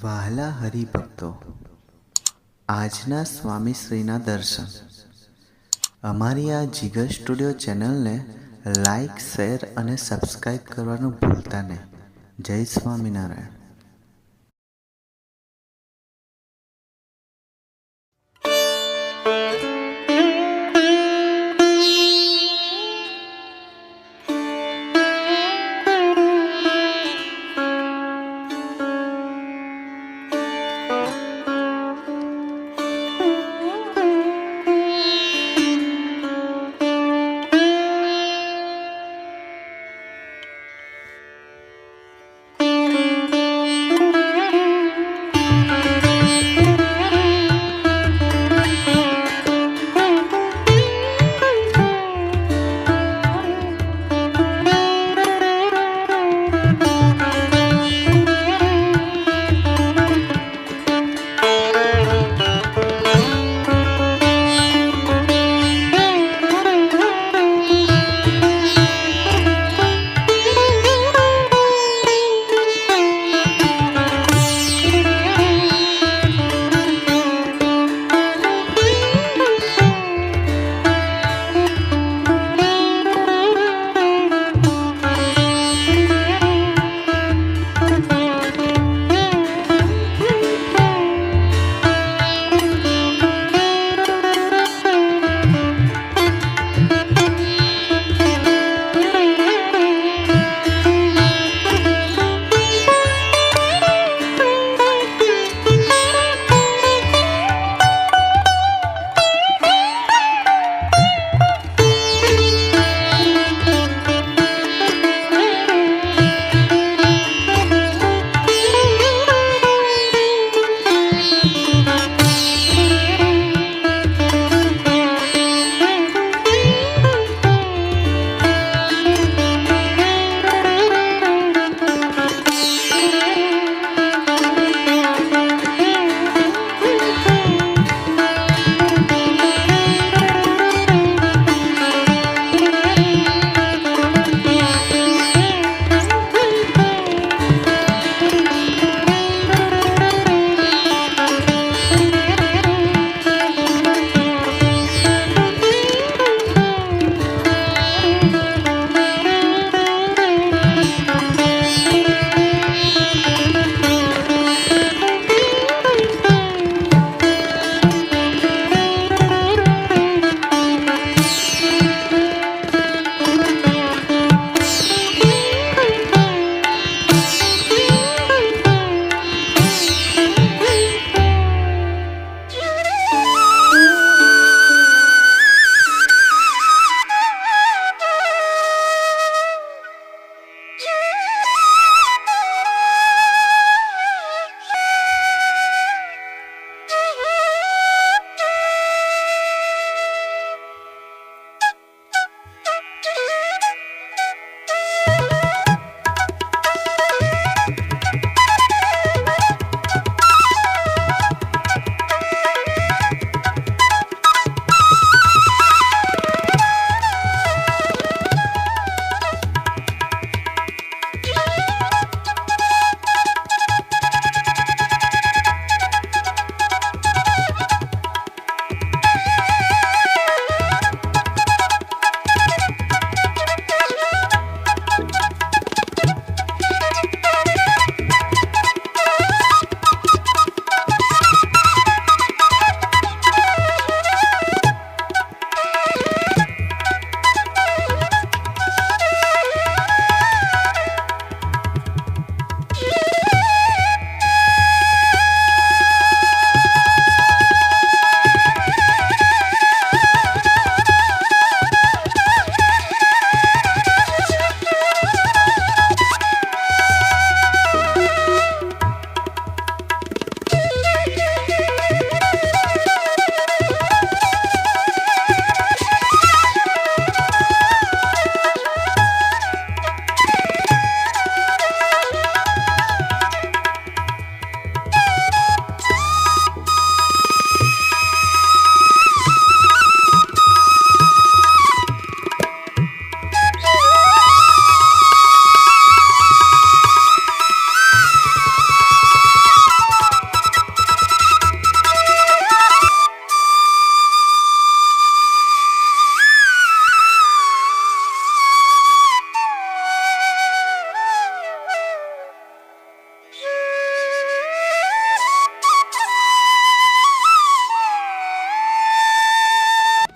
વહાલા હરિભક્તો, આજના સ્વામીશ્રીના દર્શન. અમારી આ જીગર સ્ટુડિયો ચેનલને લાઈક, શેર અને સબસ્ક્રાઈબ કરવાનું ભૂલતા નહીં. જય સ્વામિનારાયણ.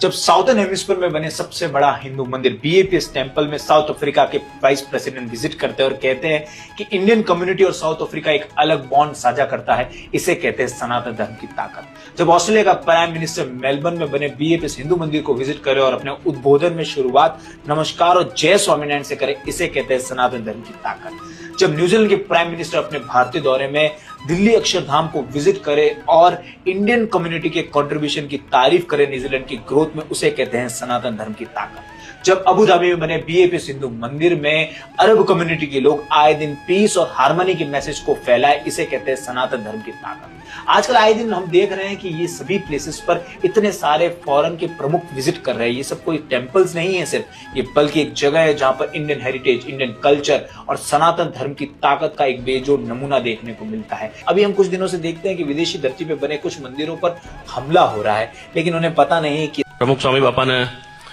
जब साउथर्न हेमिस्फीयर में बने सबसे बड़ा हिंदू मंदिर बीएपीएस टेम्पल में साउथ अफ्रीका के वाइस प्रेसिडेंट विजिट करते हैं और कहते हैं कि इंडियन कम्युनिटी और साउथ अफ्रीका एक अलग बॉन्ड साझा करता है, इसे कहते हैं सनातन धर्म की ताकत। जब ऑस्ट्रेलिया का प्राइम मिनिस्टर मेलबर्न में बने बीएपीएस हिंदू मंदिर को विजिट करे और अपने उद्बोधन में शुरुआत नमस्कार और जय स्वामीनारायण से करे, इसे कहते हैं सनातन धर्म की ताकत। जब न्यूजीलैंड के प्राइम मिनिस्टर अपने भारतीय दौरे में दिल्ली अक्षरधाम को विजिट करे और इंडियन कम्युनिटी के कंट्रीब्यूशन की तारीफ करे न्यूजीलैंड की ग्रोथ में, उसे कहते हैं सनातन धर्म की ताकत। जब अबू धाबी में बने बीएपीएस हिंदू मंदिर में अरब कम्युनिटी के लोग आए दिन पीस और हार्मनी के मैसेज को फैलाए, इसे कहते हैं सनातन धर्म की ताकत। आजकल आए दिन हम देख रहे हैं कि ये सभी प्लेसेस पर इतने सारे फॉरेन के प्रमुख विजिट कर रहे हैं। ये सब कोई टेम्पल्स नहीं है सिर्फ, ये बल्कि एक जगह है जहां पर इंडियन हेरिटेज, इंडियन कल्चर और सनातन धर्म की ताकत का एक बेजोड़ नमूना देखने को मिलता है। अभी हम कुछ दिनों से देखते हैं कि विदेशी धरती पे बने कुछ मंदिरों पर हमला हो रहा है, लेकिन उन्हें पता नहीं कि प्रमुख स्वामी बापा ने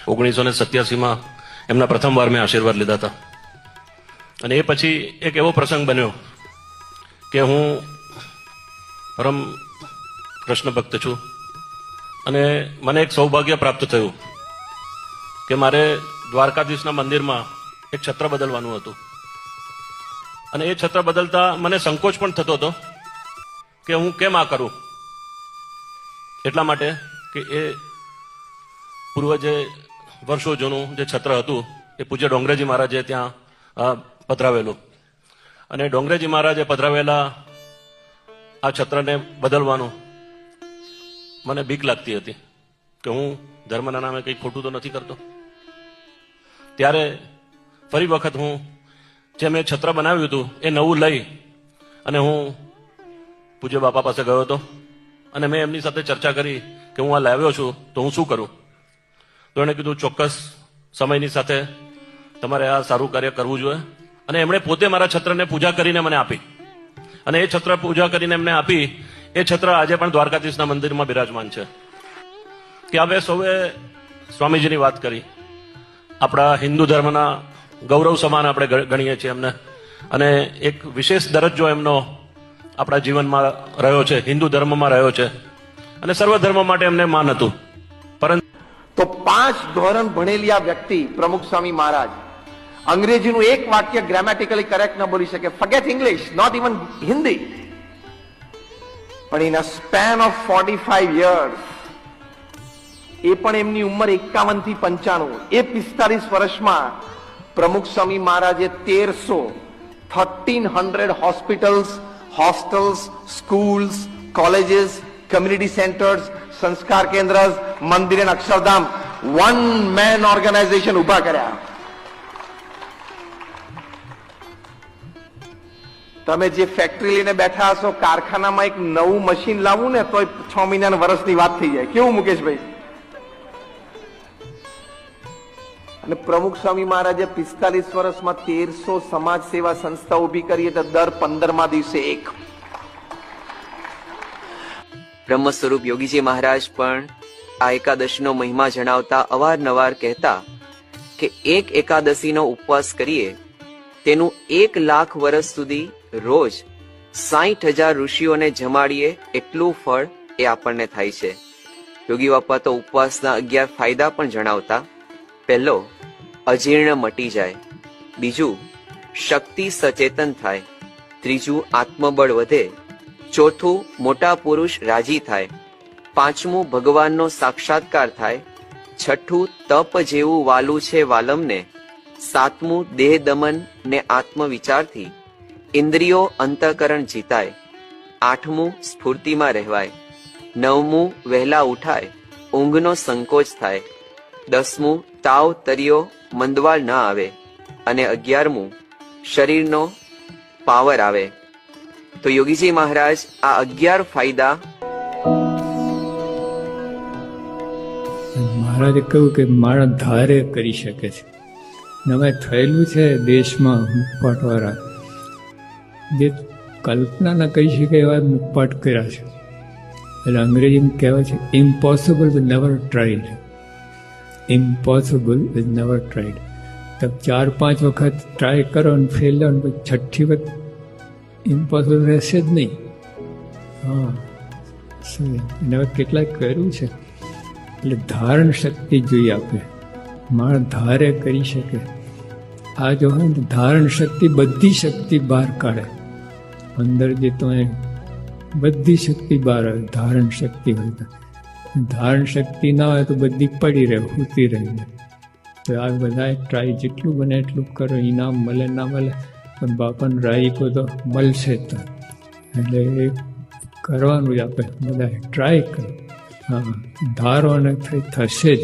1987 માં એમના પ્રથમ વાર મેં આશીર્વાદ લીધા હતા અને એ પછી એક એવો પ્રસંગ બન્યો કે હું પરમ કૃષ્ણ ભક્ત છું અને મને એક સૌભાગ્ય પ્રાપ્ત થયું કે મારે દ્વારકાધીશના મંદિરમાં એક છત્ર બદલવાનું હતું અને એ છત્ર બદલતા મને સંકોચ પણ થતો હતો કે હું કેમ આ કરું, એટલા માટે કે એ પૂર્વ જે વર્ષો જૂનું જે છત્ર હતું એ પૂજ્ય ડોંગરેજી મહારાજે ત્યાં પધરાવેલું અને ડોંગરેજી મહારાજે પધરાવેલા આ છત્રને બદલવાનું મને બીક લાગતી હતી કે હું ધર્મના નામે કંઈ ખોટું તો નથી કરતો। ત્યારે ફરી વખત હું જે મેં છત્ર બનાવ્યું હતું એ નવું લઈ અને હું પૂજ્ય બાપા પાસે ગયો હતો અને મેં એમની સાથે ચર્ચા કરી કે હું આ લાવ્યો છું તો હું શું કરું। તો એણે કીધું ચોક્કસ સમયની સાથે તમારે આ સારું કાર્ય કરવું જોઈએ અને એમણે પોતે મારા છત્રને પૂજા કરીને મને આપી અને એ છત્ર પૂજા કરીને એમને આપી એ છત્ર આજે પણ દ્વારકાધીશના મંદિરમાં બિરાજમાન છે। કે હવે સૌએ સ્વામીજીની વાત કરી, આપણા હિન્દુ ધર્મના ગૌરવ સમાન આપણે ગણીએ છીએ એમને અને એક વિશેષ દરજ્જો એમનો આપણા જીવનમાં રહ્યો છે, હિન્દુ ધર્મમાં રહ્યો છે અને સર્વ ધર્મ માટે એમને માન હતું। પરંતુ તો 5 ધોરણ ભણેલી આ વ્યક્તિ પ્રમુખ સ્વામી મહારાજ અંગ્રેજીનું એક વાક્ય ગ્રામેટિકલી કરેક્ટ ન બોલી શકે, forget English, not even Hindi, પણ in a span of 45 years, એ પણ એમની ઉંમર 51 થી 95, એ 45 વર્ષમાં પ્રમુખ સ્વામી મહારાજે 1300 hospitals, hostels, schools, colleges, community centres, સંસ્કાર કેન્દ્ર, મંદિર અને અક્ષરધામ, વન મેન ઓર્ગેનાઇઝેશન ઉભા કર્યા। તમે જે ફેક્ટરી લઈને બેઠા હશો, કારખાનામાં એક નવું મશીન લાવવું ને તો 6 મહિના વર્ષની વાત થઈ જાય, કેવું મુકેશભાઈ? અને પ્રમુખ સ્વામી મહારાજે 45 વર્ષમાં 1300 સમાજ સેવા સંસ્થા ઉભી કરી, એટલે દર 15મા દિવસે એક। બ્રહ્મ સ્વરૂપ યોગીજી મહારાજ પણ આ એકાદશીનો મહિમા જણાવતા અવારનવાર કહેતા કે એક એકાદશીનો ઉપવાસ કરીએ તેનું 1 લાખ વર્ષ સુધી રોજ 60,000 ઋષિઓને જમાડીએ એટલું ફળ એ આપણને થાય છે। યોગી બાપા તો ઉપવાસના 11 ફાયદા પણ જણાવતા। પહેલો, અજીર્ણ મટી જાય, બીજું, શક્તિ સચેતન થાય, ત્રીજું, આત્મબળ વધે, ચોથું, મોટા પુરુષ રાજી થાય, પાંચમું, ભગવાનનો સાક્ષાત્કાર થાય, છઠ્ઠું, તપ જેવું વાલું છે વાલમને, સાતમું, દેહ દમન ને આત્મવિચારથી ઇન્દ્રિયો અંતઃકરણ જીતાય, આઠમું, સ્ફૂર્તિમાં રહેવાય, નવમું, વહેલા ઉઠાય, ઊંઘનો સંકોચ થાય, 10મું, તાવ તરિયો મંદવાળ ન આવે અને 11મું, શરીરનો પાવર આવે। તો યોગીજી મહારાજ આ 11 ફાયદા મહારાજે કહ્યું કે માણસ ધારે કરી શકે છે। હવે થયેલું છે દેશમાં મુખપાટવાળા જે કલ્પના ન કરી શકે એવા મુખપાટ કર્યા છે, એટલે અંગ્રેજીમાં કહેવાય છે impossible viz never tried, impossible viz never tried. તો 4-5 વખત ટ્રાય કરો અને ફેલ જાઓ, પછી 6ઠ્ઠી વખત ઇમ્પોસિબલ રહેશે જ નહીં। હા, શું એને હવે કેટલાય કર્યું છે। એટલે ધારણ શક્તિ જોઈએ આપણે. માણસ ધારે કરી શકે. આ જો હોય ને ધારણ શક્તિ, બધી શક્તિ બહાર કાઢે. અંદર જે તમે બધી શક્તિ બહાર આવે. ધારણ શક્તિ હોય તો. ધારણ શક્તિ ના હોય તો બધી પડી રહે, ઉતી રહી. તો આ બધા ટ્રાય જેટલું બને એટલું કરો. ઇનામ મળે ના મળે પણ બાપાને રાઈકો તો મળશે જ. તો એટલે એ કરવાનું જ આપણે બધા ટ્રાય કરો. હા, ધારો અને થશે જ.